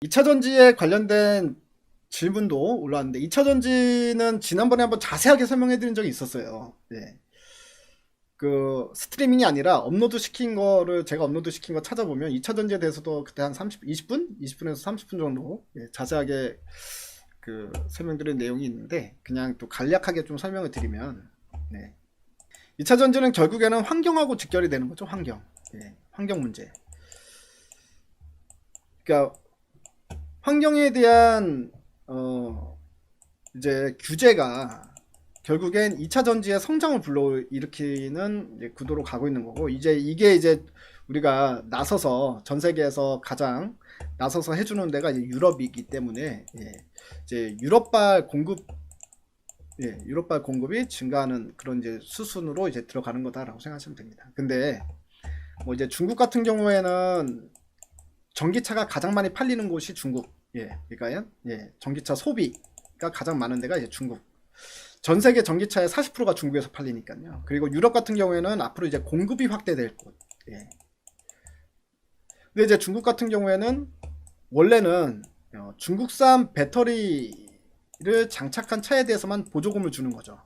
2차 전지에 관련된 질문도 올라왔는데 2차 전지는 지난번에 한번 자세하게 설명해 드린 적이 있었어요. 예. 그 스트리밍이 아니라 업로드 시킨 거를 제가 업로드 시킨 거 찾아보면 2차 전지에 대해서도 그때 한 20분? 20분에서 30분 정도 자세하게 그 설명드린 내용이 있는데 그냥 또 간략하게 좀 설명을 드리면 2차 전지는 결국에는 환경하고 직결이 되는 거죠. 환경 문제. 그러니까 환경에 대한 이제 규제가 결국엔 2차 전지의 성장을 불러일으키는 이제 구도로 가고 있는 거고, 이게 이제 우리가 나서서 전 세계에서 가장 나서서 해주는 데가 이제 유럽이기 때문에 이제 유럽발 공급이 증가하는 그런 이제 수순으로 이제 들어가는 거다라고 생각하시면 됩니다. 근데 뭐 이제 중국 같은 경우에는 전기차가 가장 많이 팔리는 곳이 중국. 그러니까 전기차 소비가 가장 많은 데가 이제 중국. 전 세계 전기차의 40%가 중국에서 팔리니까요. 그리고 유럽 같은 경우에는 앞으로 이제 공급이 확대될 곳. 근데 이제 중국 같은 경우에는 원래는 중국산 배터리를 장착한 차에 대해서만 보조금을 주는 거죠.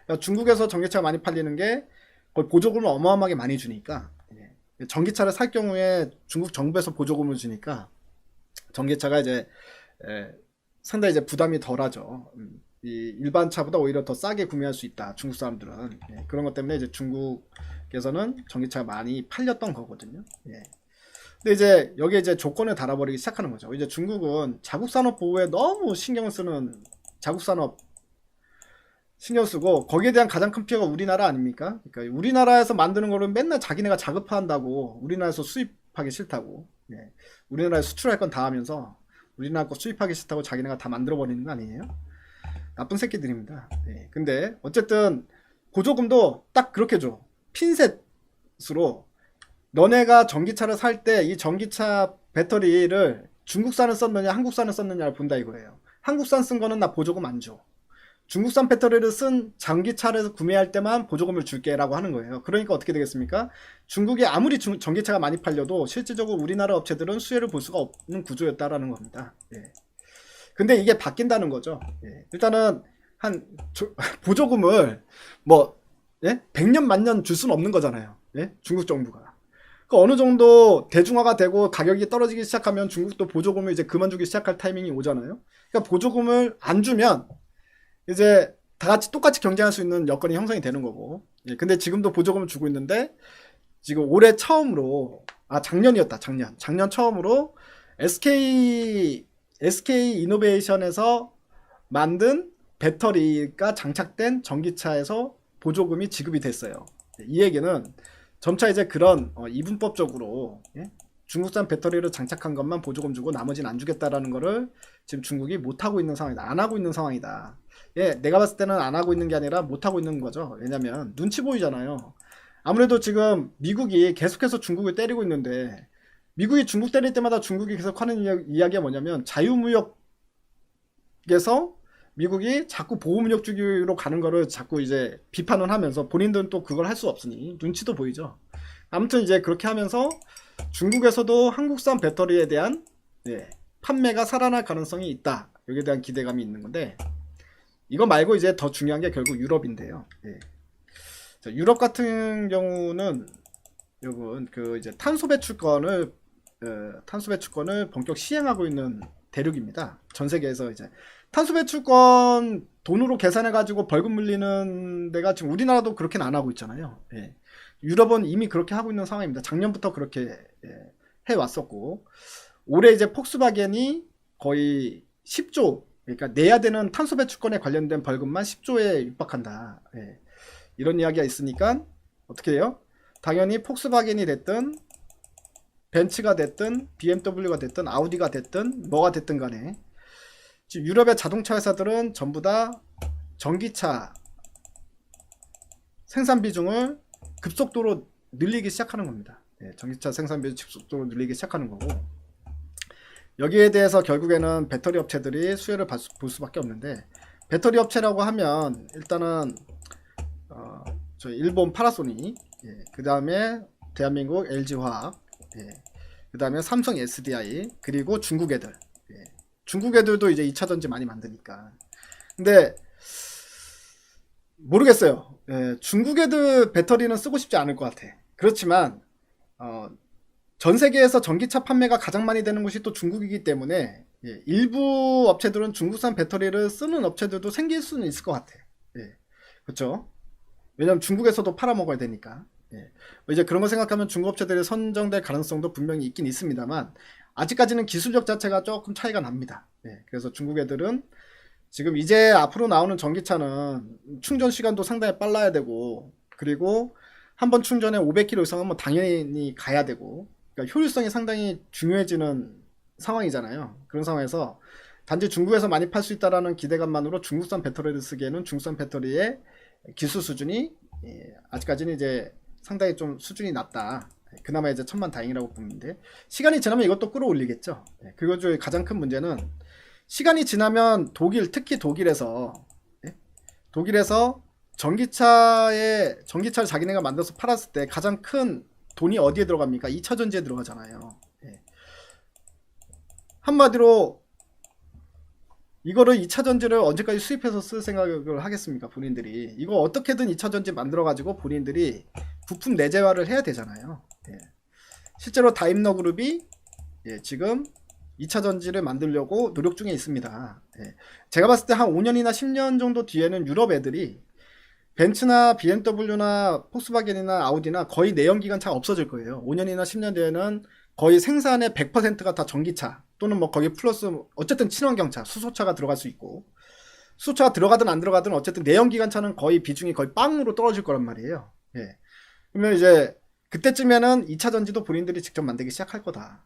그러니까 중국에서 전기차가 많이 팔리는 게 거의 보조금을 어마어마하게 많이 주니까 전기차를 살 경우에 중국 정부에서 보조금을 주니까 전기차가 이제 상당히 이제 부담이 덜하죠. 이 일반 차보다 오히려 더 싸게 구매할 수 있다. 중국 사람들은 그런 것 때문에 이제 중국에서는 전기차가 많이 팔렸던 거거든요. 근데 이제 여기에 이제 조건을 달아버리기 시작하는 거죠. 이제 중국은 자국 산업 보호에 너무 신경을 쓰는 자국 산업 신경 쓰고 거기에 대한 가장 큰 피해가 우리나라 아닙니까? 그러니까 우리나라에서 만드는 거를 맨날 자기네가 자급화한다고 우리나라에서 수입하기 싫다고 우리나라에 수출할 건 다 하면서 우리나라 거 수입하기 싫다고 자기네가 다 만들어 버리는 거 아니에요? 나쁜 새끼들입니다. 근데 어쨌든 보조금도 딱 그렇게 줘. 핀셋으로 너네가 전기차를 살 때 이 전기차 배터리를 중국산을 썼느냐 한국산을 썼느냐를 본다 이거예요. 한국산 쓴 거는 나 보조금 안 줘. 중국산 배터리를 쓴 전기차를 구매할 때만 보조금을 줄게 라고 하는 거예요. 그러니까 어떻게 되겠습니까? 중국에 아무리 전기차가 많이 팔려도 실질적으로 우리나라 업체들은 수혜를 볼 수가 없는 구조였다라는 겁니다. 근데 이게 바뀐다는 거죠. 일단은 보조금을 뭐 100년 만년 줄 수는 없는 거잖아요. 중국 정부가. 그러니까 어느 정도 대중화가 되고 가격이 떨어지기 시작하면 중국도 보조금을 이제 그만 주기 시작할 타이밍이 오잖아요. 그러니까 보조금을 안 주면 이제 다 같이 똑같이 경쟁할 수 있는 여건이 형성이 되는 거고. 근데 지금도 보조금을 주고 있는데 지금 올해 처음으로 작년이었다. 작년 처음으로 SK 이노베이션에서 만든 배터리가 장착된 전기차에서 보조금이 지급이 됐어요. 이 얘기는 점차 이제 그런 이분법적으로 중국산 배터리를 장착한 것만 보조금 주고 나머지는 안 주겠다라는 거를 지금 중국이 못하고 있는 상황이다. 안 하고 있는 상황이다. 내가 봤을 때는 안 하고 있는 게 아니라 못하고 있는 거죠. 왜냐면 눈치 보이잖아요. 아무래도 지금 미국이 계속해서 중국을 때리고 있는데 미국이 중국 때릴 때마다 중국이 계속 하는 이야기가 뭐냐면 자유무역에서 미국이 자꾸 보호무역 주기로 가는 거를 자꾸 이제 비판을 하면서 본인들은 또 그걸 할 수 없으니 눈치도 보이죠. 아무튼 이제 그렇게 하면서 중국에서도 한국산 배터리에 대한 판매가 살아날 가능성이 있다. 여기에 대한 기대감이 있는 건데 이거 말고 이제 더 중요한 게 결국 유럽인데요. 자, 유럽 같은 경우는 요건 그 이제 탄소 배출권을 본격 시행하고 있는 대륙입니다. 전 세계에서 이제 탄소 배출권 돈으로 계산해 가지고 벌금 물리는 데가 지금 우리나라도 그렇게는 안 하고 있잖아요. 유럽은 이미 그렇게 하고 있는 상황입니다. 작년부터 그렇게 해 왔었고 올해 이제 폭스바겐이 거의 10조 그러니까 내야 되는 탄소 배출권에 관련된 벌금만 10조에 육박한다. 이런 이야기가 있으니까 어떻게 해요? 당연히 폭스바겐이 됐든 벤츠가 됐든 BMW가 됐든 아우디가 됐든 뭐가 됐든 간에 지금 유럽의 자동차 회사들은 전부 다 전기차 생산 비중을 급속도로 늘리기 시작하는 겁니다. 전기차 생산 비중 급속도로 늘리기 시작하는 거고 여기에 대해서 결국에는 배터리 업체들이 수혜를 볼 수밖에 없는데 배터리 업체라고 하면 일단은 저희 일본 파나소닉 그 다음에 대한민국 LG화학 그 다음에 삼성 SDI 그리고 중국 애들 중국 애들도 이제 2차 전지 많이 만드니까. 근데 모르겠어요. 예, 중국 애들 배터리는 쓰고 싶지 않을 것 같아. 그렇지만 전 세계에서 전기차 판매가 가장 많이 되는 곳이 또 중국이기 때문에 예, 일부 업체들은 중국산 배터리를 쓰는 업체들도 생길 수는 있을 것 같아. 예, 그렇죠? 왜냐면 중국에서도 팔아먹어야 되니까. 예. 이제 그런 거 생각하면 중국 업체들이 선정될 가능성도 분명히 있긴 있습니다만 아직까지는 기술력 자체가 조금 차이가 납니다. 예. 그래서 중국 애들은 지금 이제 앞으로 나오는 전기차는 충전 시간도 상당히 빨라야 되고 그리고 한번 충전에 500km 이상은 뭐 당연히 가야 되고 그러니까 효율성이 상당히 중요해지는 상황이잖아요. 그런 상황에서 단지 중국에서 많이 팔 수 있다라는 기대감만으로 중국산 배터리를 쓰기에는 중국산 배터리의 기술 수준이 아직까지는 이제 상당히 좀 수준이 낮다. 그나마 이제 천만다행이라고 보는데 시간이 지나면 이것도 끌어올리겠죠. 그리고 가장 큰 문제는 시간이 지나면 특히 독일에서 전기차를 자기네가 만들어서 팔았을 때 가장 큰 돈이 어디에 들어갑니까? 2차 전지에 들어가잖아요. 한마디로 이거를 2차 전지를 언제까지 수입해서 쓸 생각을 하겠습니까? 본인들이 이거 어떻게든 2차 전지 만들어 가지고 본인들이 부품 내재화를 해야 되잖아요. 실제로 다임러 그룹이 지금 2차 전지를 만들려고 노력 중에 있습니다. 제가 봤을 때 한 5년이나 10년 정도 뒤에는 유럽 애들이 벤츠나 BMW나 폭스바겐이나 아우디나 거의 내연기관차가 없어질 거예요. 5년이나 10년 뒤에는 거의 생산의 100%가 다 전기차 또는 뭐 거기 플러스 어쨌든 친환경차, 수소차가 들어갈 수 있고 수소차가 들어가든 안 들어가든 어쨌든 내연기관차는 거의 비중이 거의 빵으로 떨어질 거란 말이에요. 그러면 이제 그때쯤에는 2차 전지도 본인들이 직접 만들기 시작할 거다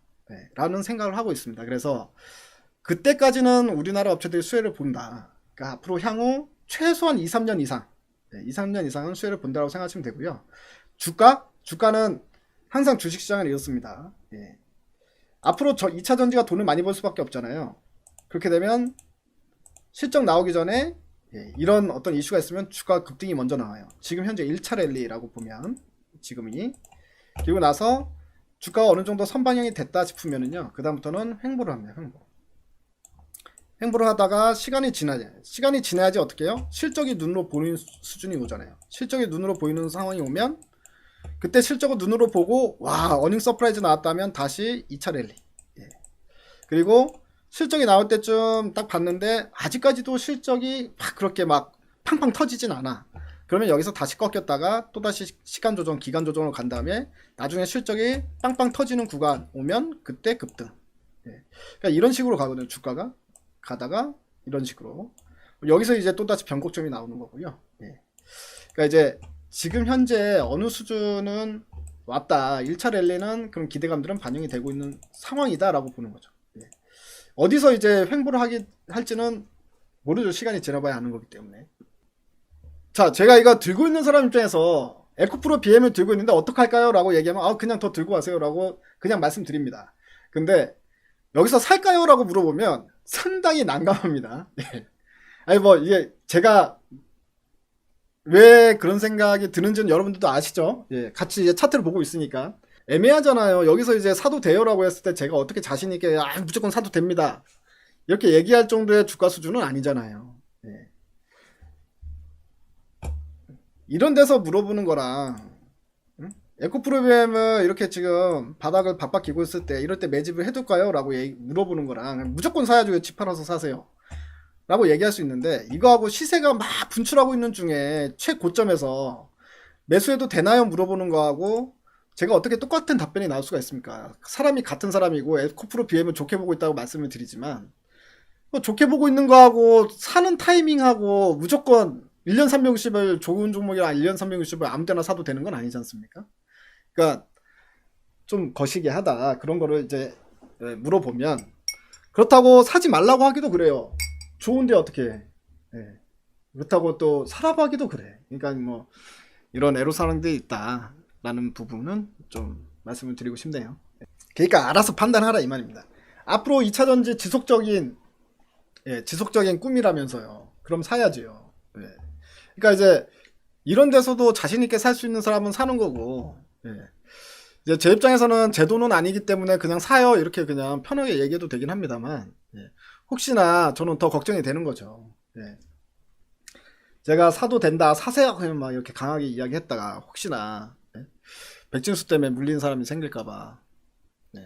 라는 생각을 하고 있습니다. 그래서 그때까지는 우리나라 업체들이 수혜를 본다. 그러니까 앞으로 향후 최소한 2-3년 이상 2-3년 이상은 수혜를 본다고 생각하시면 되고요. 주가는 항상 주식시장은 이렇습니다. 앞으로 2차 전지가 돈을 많이 벌 수밖에 없잖아요. 그렇게 되면 실적 나오기 전에 이런 어떤 이슈가 있으면 주가 급등이 먼저 나와요. 지금 현재 1차 랠리라고 보면 지금이 그리고 나서 주가가 어느 정도 선방향이 됐다 싶으면은요. 그 다음부터는 횡보를 합니다. 횡보를 하다가 시간이 지나야지 어떻게 해요? 실적이 눈으로 보이는 수준이 오잖아요. 실적이 눈으로 보이는 상황이 오면 그때 실적을 눈으로 보고 와 어닝 서프라이즈 나왔다면 다시 2차 랠리. 그리고 실적이 나올 때쯤 딱 봤는데 아직까지도 실적이 막 그렇게 막 팡팡 터지진 않아. 그러면 여기서 다시 꺾였다가 또다시 시간 조정, 기간 조정으로 간 다음에 나중에 실적이 빵빵 터지는 구간 오면 그때 급등. 그러니까 이런 식으로 가거든요. 주가가 가다가 이런 식으로 여기서 이제 또다시 변곡점이 나오는 거고요. 그러니까 이제 지금 현재 어느 수준은 왔다. 1차 랠리는 그런 기대감들은 반영이 되고 있는 상황이다라고 보는 거죠. 어디서 이제 횡보를 할지는 모르죠. 시간이 지나봐야 아는 거기 때문에. 자, 제가 이거 들고 있는 사람 입장에서 에코프로 BM을 들고 있는데 어떡할까요? 라고 얘기하면 그냥 더 들고 가세요 라고 그냥 말씀드립니다. 근데 여기서 살까요? 라고 물어보면 상당히 난감합니다. 아니 뭐 이게 제가 왜 그런 생각이 드는지는 여러분들도 아시죠? 같이 이제 차트를 보고 있으니까 애매하잖아요. 여기서 이제 사도 돼요라고 했을 때 제가 어떻게 자신 있게 무조건 사도 됩니다. 이렇게 얘기할 정도의 주가 수준은 아니잖아요. 이런 데서 물어보는 거랑 에코프로비엠을 이렇게 지금 바닥을 박박기고 있을 때 이럴 때 매집을 해둘까요? 라고 물어보는 거랑 무조건 사야죠. 집 팔아서 사세요. 라고 얘기할 수 있는데 이거하고 시세가 막 분출하고 있는 중에 최고점에서 매수해도 되나요? 물어보는 거하고 제가 어떻게 똑같은 답변이 나올 수가 있습니까? 사람이 같은 사람이고 에코프로 BM을 좋게 보고 있다고 말씀을 드리지만 좋게 보고 있는 거하고 사는 타이밍하고 무조건 1년 360을 좋은 종목이라 1년 360을 아무 때나 사도 되는 건 아니지 않습니까? 그러니까 좀 거시기 하다 그런 거를 이제 물어보면 그렇다고 사지 말라고 하기도 그래요. 좋은데 어떻게 해? 그렇다고 또 사라고 하기도 그래. 그러니까 뭐 이런 애로사항들이 있다라는 부분은 좀 말씀을 드리고 싶네요. 그러니까 알아서 판단하라 이 말입니다. 앞으로 2차 전지 지속적인 꿈이라면서요. 그럼 사야지요. 그러니까 이제 이런 데서도 자신있게 살 수 있는 사람은 사는 거고 이제 제 입장에서는 제 돈은 아니기 때문에 그냥 사요 이렇게 그냥 편하게 얘기해도 되긴 합니다만 혹시나 저는 더 걱정이 되는 거죠. 예. 제가 사도 된다, 사세요. 그냥 막 이렇게 강하게 이야기했다가 혹시나 예? 백진수 때문에 물린 사람이 생길까봐 예.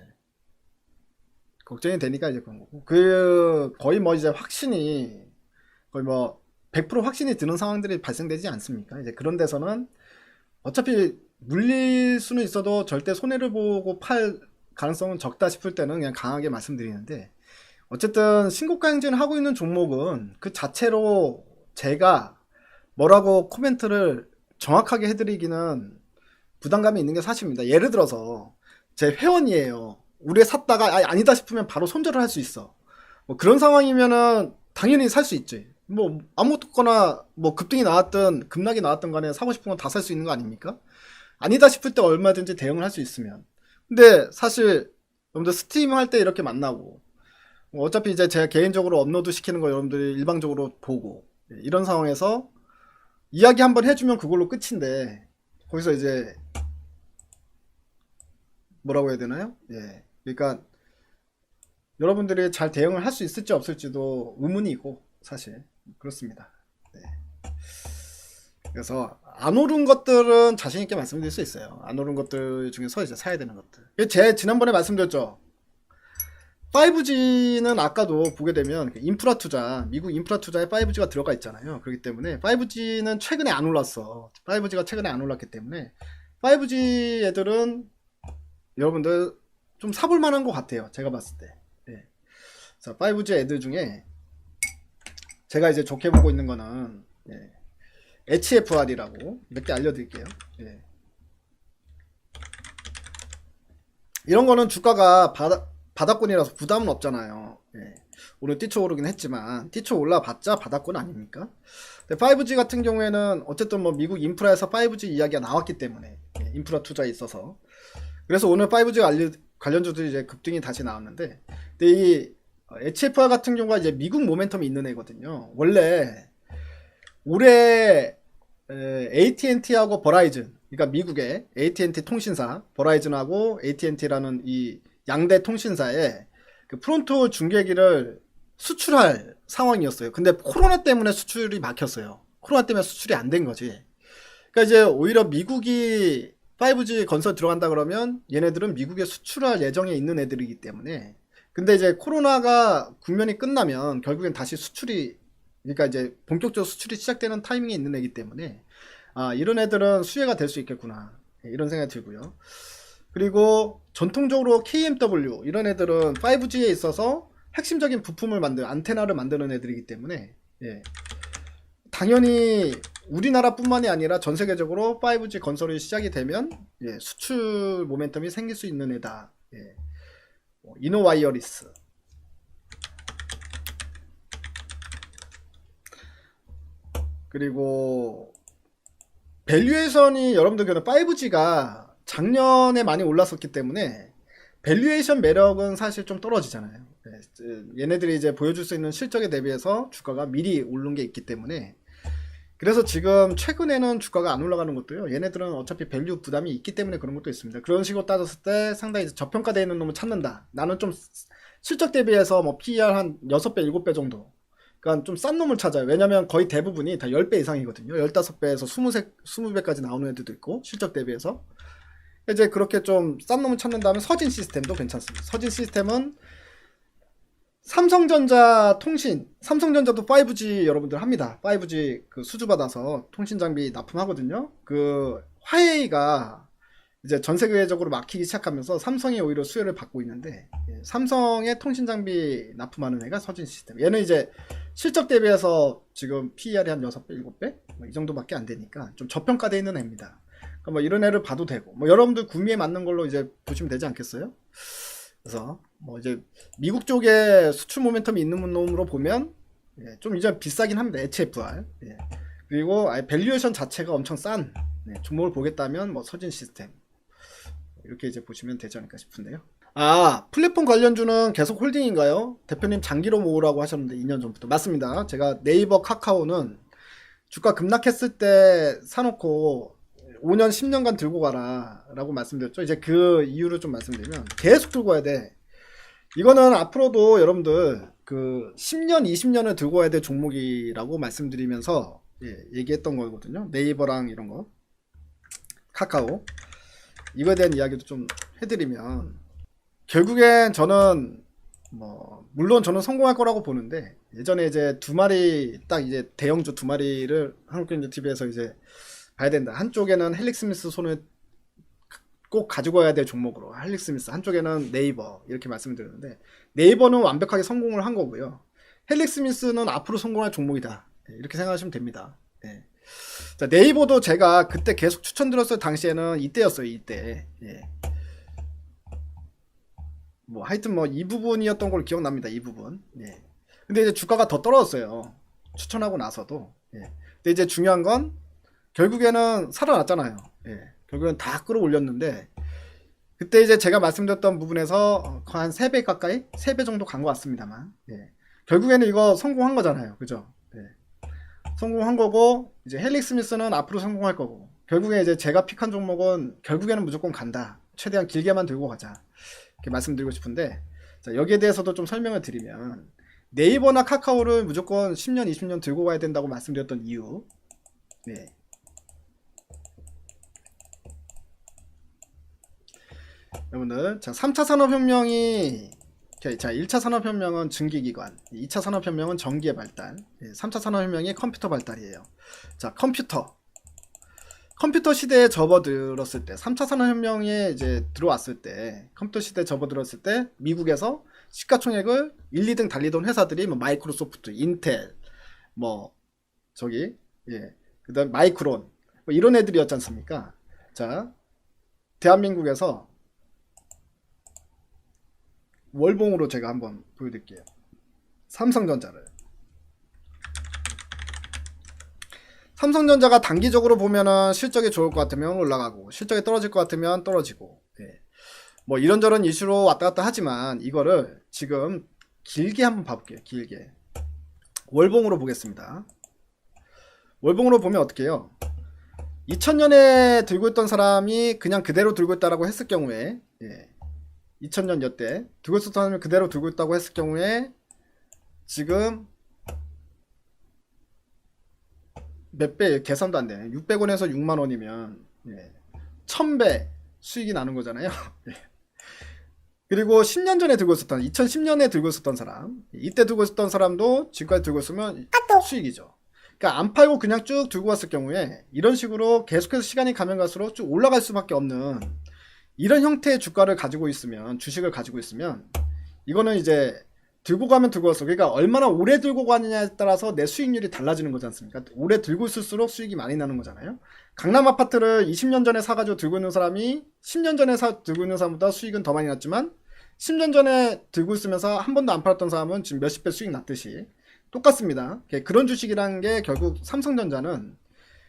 걱정이 되니까 이제 그런 거고. 그 거의 뭐 이제 확신이 거의 뭐 100% 확신이 드는 상황들이 발생되지 않습니까? 이제 그런 데서는 어차피 물릴 수는 있어도 절대 손해를 보고 팔 가능성은 적다 싶을 때는 그냥 강하게 말씀드리는데, 어쨌든 신고가 행진을 하고 있는 종목은 그 자체로 제가 뭐라고 코멘트를 정확하게 해드리기는 부담감이 있는 게 사실입니다. 예를 들어서 제 회원이에요. 우리 샀다가 아니다 싶으면 바로 손절을 할 수 있어. 뭐 그런 상황이면은 당연히 살 수 있지. 뭐 아무거나 뭐 급등이 나왔든 급락이 나왔든 간에 사고 싶은 건 다 살 수 있는 거 아닙니까? 아니다 싶을 때 얼마든지 대응을 할 수 있으면. 근데 사실 여러분들 스트리밍 할 때 이렇게 만나고 뭐 어차피 이제 제가 개인적으로 업로드 시키는 거 여러분들이 일방적으로 보고 이런 상황에서 이야기 한번 해주면 그걸로 끝인데, 거기서 이제 뭐라고 해야 되나요? 예. 그러니까 여러분들이 잘 대응을 할 수 있을지 없을지도 의문이 있고 사실 그렇습니다. 네. 그래서 안 오른 것들은 자신 있게 말씀드릴 수 있어요. 안 오른 것들 중에서 이제 사야 되는 것들. 제 지난번에 말씀드렸죠. 5G는 아까도 보게 되면 인프라 투자, 미국 인프라 투자에 5G가 들어가 있잖아요. 그렇기 때문에 5G는 최근에 안 올랐어. 5G가 최근에 안 올랐기 때문에 5G 애들은 여러분들 좀 사볼 만한 것 같아요. 제가 봤을 때. 예. 자, 5G 애들 중에 제가 이제 좋게 보고 있는 거는 예. HFR이라고 몇 개 알려드릴게요. 예. 이런 거는 주가가 바닥권이라서 부담은 없잖아요. 예. 오늘 뛰쳐 오르긴 했지만 뛰쳐 올라봤자 바닥권 아닙니까? 5G 같은 경우에는 어쨌든 뭐 미국 인프라에서 5G 이야기가 나왔기 때문에 예. 인프라 투자에 있어서 그래서 오늘 5G 관련주들이 이제 급등이 다시 나왔는데, 근데 이 HFR 같은 경우가 이제 미국 모멘텀이 있는 애거든요. 원래 올해 AT&T하고 버라이즌, 그러니까 미국의 AT&T 통신사, 버라이즌하고 AT&T라는 이 양대 통신사에 그 프론트 중계기를 수출할 상황이었어요. 근데 코로나 때문에 수출이 막혔어요. 코로나 때문에 수출이 안 된 거지. 그러니까 이제 오히려 미국이 5G 건설 들어간다 그러면 얘네들은 미국에 수출할 예정에 있는 애들이기 때문에, 근데 이제 코로나가 국면이 끝나면 결국엔 다시 수출이, 그러니까 이제 본격적으로 수출이 시작되는 타이밍에 있는 애기 때문에 이런 애들은 수혜가 될 수 있겠구나 이런 생각이 들고요. 그리고 전통적으로 KMW 이런 애들은 5G에 있어서 핵심적인 부품을 안테나를 만드는 애들이기 때문에 예. 당연히 우리나라뿐만이 아니라 전 세계적으로 5G 건설이 시작이 되면 예, 수출 모멘텀이 생길 수 있는 애다. 예. 이노와이어리스. 그리고 밸류에이션이 여러분들 그는 5G가 작년에 많이 올랐었기 때문에 밸류에이션 매력은 사실 좀 떨어지잖아요. 얘네들이 이제 보여줄 수 있는 실적에 대비해서 주가가 미리 오른 게 있기 때문에, 그래서 지금 최근에는 주가가 안 올라가는 것도요. 얘네들은 어차피 밸류 부담이 있기 때문에 그런 것도 있습니다. 그런 식으로 따졌을 때 상당히 저평가되어 있는 놈을 찾는다. 나는 좀 실적 대비해서 뭐 PER 한 6배, 7배 정도. 그러니까 좀 싼 놈을 찾아요. 왜냐면 거의 대부분이 다 10배 이상이거든요. 15배에서 20배까지 나오는 애들도 있고, 실적 대비해서. 이제 그렇게 좀 싼 놈을 찾는다면 서진 시스템도 괜찮습니다. 서진 시스템은 삼성전자 통신, 삼성전자도 5G 여러분들 합니다. 5G 그 수주 받아서 통신 장비 납품하거든요. 그 화웨이가 이제 전 세계적으로 막히기 시작하면서 삼성이 오히려 수혜를 받고 있는데, 삼성의 통신 장비 납품하는 애가 서진 시스템. 얘는 이제 실적 대비해서 지금 PER이 한 6배, 7배? 뭐 이 정도밖에 안 되니까 좀 저평가되어 있는 애입니다. 그러니까 뭐 이런 애를 봐도 되고, 뭐 여러분들 구미에 맞는 걸로 이제 보시면 되지 않겠어요? 그래서 뭐 이제 미국 쪽에 수출 모멘텀이 있는 놈으로 보면 예, 좀 이제 비싸긴 합니다. HFR. 예. 그리고 밸류에이션 자체가 엄청 싼 종목을 보겠다면 뭐 서진 시스템 이렇게 이제 보시면 되지 않을까 싶은데요. 플랫폼 관련주는 계속 홀딩인가요? 대표님 장기로 모으라고 하셨는데 2년 전부터. 맞습니다. 제가 네이버 카카오는 주가 급락했을 때 사놓고 5년 10년간 들고 가라 라고 말씀드렸죠. 이제 그 이유를 좀 말씀드리면 계속 들고 가야 돼. 이거는 앞으로도 여러분들 그 10년, 20년을 들고 와야 될 종목이라고 말씀드리면서 얘기했던 거거든요. 네이버랑 이런 거, 카카오, 이거에 대한 이야기도 좀 해드리면, 결국엔 저는 물론 저는 성공할 거라고 보는데, 예전에 이제 두 마리 딱 이제 대형주 두 마리를 한국경제 TV에서 이제 봐야 된다. 한쪽에는 헬릭 스미스 손을 꼭 가지고 와야 될 종목으로, 헬릭 스미스, 한쪽에는 네이버, 이렇게 말씀드렸는데, 네이버는 완벽하게 성공을 한 거고요. 헬릭 스미스는 앞으로 성공할 종목이다, 이렇게 생각하시면 됩니다. 자, 네이버도 제가 그때 계속 추천드렸을 당시에는 이때였어요. 이때. 하여튼 이 부분이었던 걸로 기억납니다. 이 부분. 근데 이제 주가가 더 떨어졌어요. 추천하고 나서도. 근데 이제 중요한 건 결국에는 살아났잖아요. 결국엔 다 끌어올렸는데, 그때 이제 제가 말씀드렸던 부분에서 한 3배 가까이? 3배 정도 간 것 같습니다만. 결국에는 이거 성공한 거잖아요. 그죠? 성공한 거고, 이제 헬릭 스미스는 앞으로 성공할 거고, 결국에 이제 제가 픽한 종목은 결국에는 무조건 간다. 최대한 길게만 들고 가자. 이렇게 말씀드리고 싶은데, 자, 여기에 대해서도 좀 설명을 드리면, 네이버나 카카오를 무조건 10년, 20년 들고 가야 된다고 말씀드렸던 이유. 여러분들, 자, 3차 산업혁명이, 자, 1차 산업혁명은 증기기관, 2차 산업혁명은 전기의 발달, 3차 산업혁명이 컴퓨터 발달이에요. 자, 컴퓨터 시대에 접어들었을 때, 3차 산업혁명에 이제 들어왔을 때, 컴퓨터 시대에 접어들었을 때, 미국에서 시가총액을 1, 2등 달리던 회사들이 마이크로소프트, 인텔, 그 다음 마이크론, 이런 애들이었지 않습니까? 자, 대한민국에서 월봉으로 제가 한번 보여드릴게요. 삼성전자가 단기적으로 보면은 실적이 좋을 것 같으면 올라가고, 실적이 떨어질 것 같으면 떨어지고, 이런저런 이슈로 왔다 갔다 하지만, 이거를 지금 길게 한번 봐볼게요. 길게 월봉으로 보겠습니다. 월봉으로 보면 어떻게 해요? 2000년에 들고 있던 사람이 그냥 그대로 들고 있다라고 했을 경우에, 2000년 여태 들고 있었던 사람이 그대로 들고 있다고 했을 경우에 지금 몇 배 계산도 안 되네. 600원에서 6만원이면 1000배 수익이 나는 거잖아요. 그리고 10년 전에 들고 있었던, 2010년에 들고 있었던 사람, 이때 들고 있었던 사람도 지금까지 들고 있으면 수익이죠. 그러니까 안 팔고 그냥 쭉 들고 왔을 경우에 이런 식으로 계속해서 시간이 가면 갈수록 쭉 올라갈 수밖에 없는 이런 형태의 주가를 가지고 있으면, 주식을 가지고 있으면, 이거는 이제 들고 가면 들고 왔어. 그러니까 얼마나 오래 들고 가느냐에 따라서 내 수익률이 달라지는 거지 않습니까? 오래 들고 있을수록 수익이 많이 나는 거잖아요. 강남 아파트를 20년 전에 사가지고 들고 있는 사람이 10년 전에 들고 있는 사람보다 수익은 더 많이 났지만, 10년 전에 들고 있으면서 한 번도 안 팔았던 사람은 지금 몇십 배 수익 났듯이 똑같습니다. 그런 주식이라는 게 결국 삼성전자는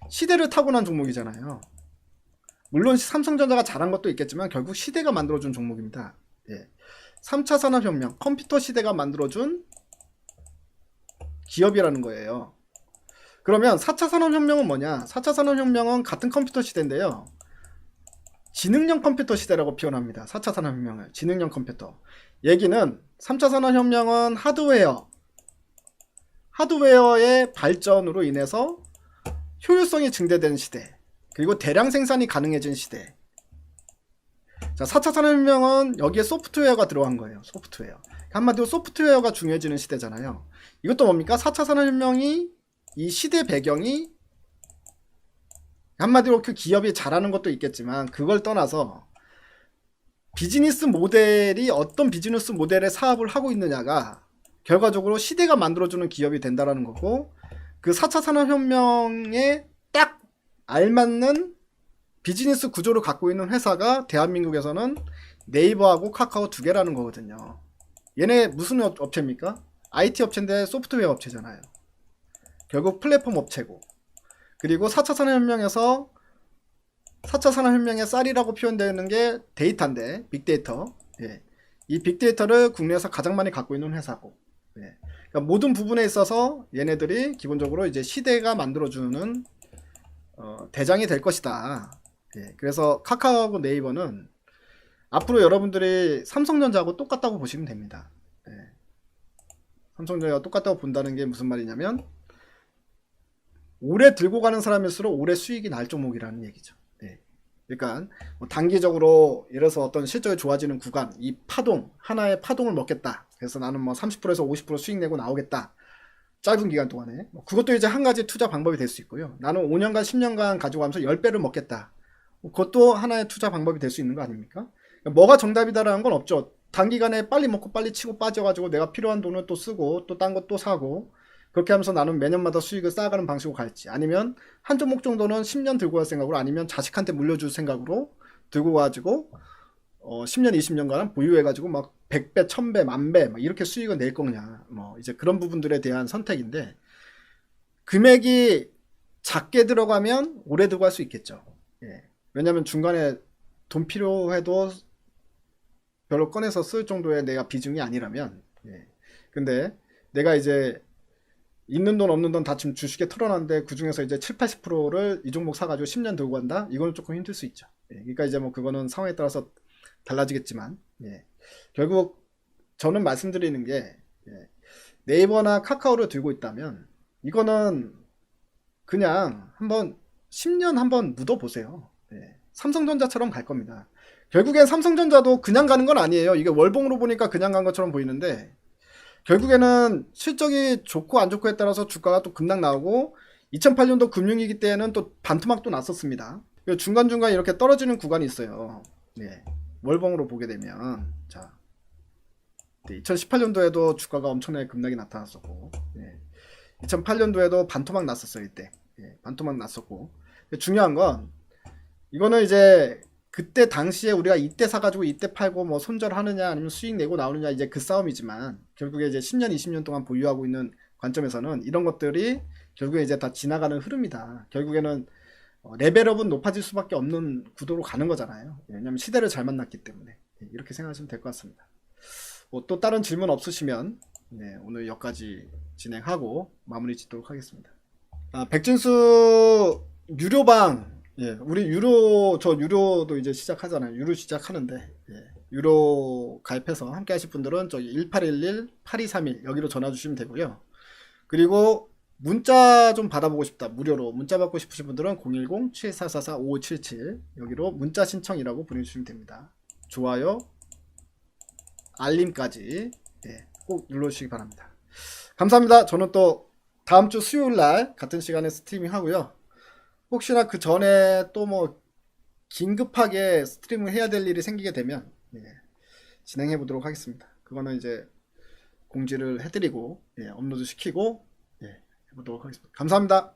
시대를 타고난 종목이잖아요. 물론 삼성전자가 잘한 것도 있겠지만 결국 시대가 만들어준 종목입니다. 3차 산업혁명, 컴퓨터 시대가 만들어준 기업이라는 거예요. 그러면 4차 산업혁명은 뭐냐? 4차 산업혁명은 같은 컴퓨터 시대인데요. 지능형 컴퓨터 시대라고 표현합니다. 4차 산업혁명을. 지능형 컴퓨터. 얘기는 3차 산업혁명은 하드웨어의 발전으로 인해서 효율성이 증대되는 시대. 그리고 대량 생산이 가능해진 시대. 자, 4차 산업혁명은 여기에 소프트웨어가 들어간 거예요. 소프트웨어. 한마디로 소프트웨어가 중요해지는 시대잖아요. 이것도 뭡니까? 4차 산업혁명이 이 시대 배경이 한마디로 그 기업이 잘하는 것도 있겠지만 그걸 떠나서 비즈니스 모델이 어떤 비즈니스 모델의 사업을 하고 있느냐가 결과적으로 시대가 만들어주는 기업이 된다라는 거고, 그 4차 산업혁명에 딱 알맞는 비즈니스 구조를 갖고 있는 회사가 대한민국에서는 네이버하고 카카오 두 개라는 거거든요. 얘네 무슨 업체입니까? IT 업체인데 소프트웨어 업체잖아요. 결국 플랫폼 업체고, 그리고 4차 산업혁명에서 4차 산업혁명의 쌀이라고 표현되는 게 데이터인데, 빅데이터. 이 빅데이터를 국내에서 가장 많이 갖고 있는 회사고, 그러니까 모든 부분에 있어서 얘네들이 기본적으로 이제 시대가 만들어주는 대장이 될 것이다. 그래서 카카오하고 네이버는 앞으로 여러분들이 삼성전자하고 똑같다고 보시면 됩니다. 삼성전자가 똑같다고 본다는 게 무슨 말이냐면 오래 들고 가는 사람일수록 오래 수익이 날 종목이라는 얘기죠. 예. 그러니까 뭐 단기적으로 예를 들어서 어떤 실적이 좋아지는 구간, 이 파동, 하나의 파동을 먹겠다. 그래서 나는 뭐 30%에서 50% 수익 내고 나오겠다. 짧은 기간 동안에. 뭐 그것도 이제 한 가지 투자 방법이 될 수 있고요. 나는 5년간, 10년간 가지고 가면서 10배를 먹겠다. 그것도 하나의 투자 방법이 될 수 있는 거 아닙니까? 그러니까 뭐가 정답이다라는 건 없죠. 단기간에 빨리 먹고 빨리 치고 빠져가지고 내가 필요한 돈을 또 쓰고 또 딴 것 또 사고 그렇게 하면서 나는 매년마다 수익을 쌓아가는 방식으로 갈지, 아니면 한 종목 정도는 10년 들고 갈 생각으로, 아니면 자식한테 물려줄 생각으로 들고 가지고 10년 20년간 보유해가지고 막 100배 1000배 만배 막 이렇게 수익을 낼 거냐, 뭐 이제 그런 부분들에 대한 선택인데, 금액이 작게 들어가면 오래 들고 갈 수 있겠죠. 예. 왜냐면 중간에 돈 필요해도 별로 꺼내서 쓸 정도의 내가 비중이 아니라면. 예. 근데 내가 이제 있는 돈 없는 돈 다 지금 주식에 털어놨는데 그 중에서 이제 7, 80%를 이 종목 사가지고 10년 들고 간다? 이거는 조금 힘들 수 있죠. 예. 그러니까 이제 뭐 그거는 상황에 따라서 달라지겠지만, 예. 결국 저는 말씀드리는 게, 예. 네이버나 카카오를 들고 있다면 이거는 그냥 한번 10년 한번 묻어보세요. 예. 삼성전자처럼 갈 겁니다. 결국엔 삼성전자도 그냥 가는 건 아니에요. 이게 월봉으로 보니까 그냥 간 것처럼 보이는데 결국에는 실적이 좋고 안 좋고에 따라서 주가가 또 급락 나오고, 2008년도 금융위기 때에는 또 반토막도 났었습니다. 중간중간 이렇게 떨어지는 구간이 있어요. 네. 월봉으로 보게 되면, 자, 2018년도에도 주가가 엄청나게 급락이 나타났었고, 2008년도에도 반토막 났었어요. 이때 반토막 났었고, 중요한 건 이거는 이제 그때 당시에 우리가 이때 사가지고 이때 팔고 뭐 손절하느냐 아니면 수익 내고 나오느냐, 이제 그 싸움이지만, 결국에 이제 10년 20년 동안 보유하고 있는 관점에서는 이런 것들이 결국에 이제 다 지나가는 흐름이다. 결국에는 레벨업은 높아질 수밖에 없는 구도로 가는 거잖아요. 왜냐면 시대를 잘 만났기 때문에. 이렇게 생각하시면 될 것 같습니다. 뭐 또 다른 질문 없으시면 오늘 여기까지 진행하고 마무리 짓도록 하겠습니다. 백진수 유료방, 우리 저 유료도 이제 시작하잖아요. 유료 시작하는데, 유료 가입해서 함께 하실 분들은 저기 1811-8231 여기로 전화 주시면 되고요. 그리고 문자 좀 받아보고 싶다, 무료로 문자 받고 싶으신 분들은 010-7444-5577 여기로 문자 신청이라고 보내주시면 됩니다. 좋아요, 알림까지 꼭 눌러주시기 바랍니다. 감사합니다. 저는 또 다음주 수요일날 같은 시간에 스트리밍 하고요. 혹시나 그 전에 또 뭐 긴급하게 스트리밍을 해야 될 일이 생기게 되면 진행해 보도록 하겠습니다. 그거는 이제 공지를 해드리고 업로드 시키고 해보도록 하겠습니다. 감사합니다.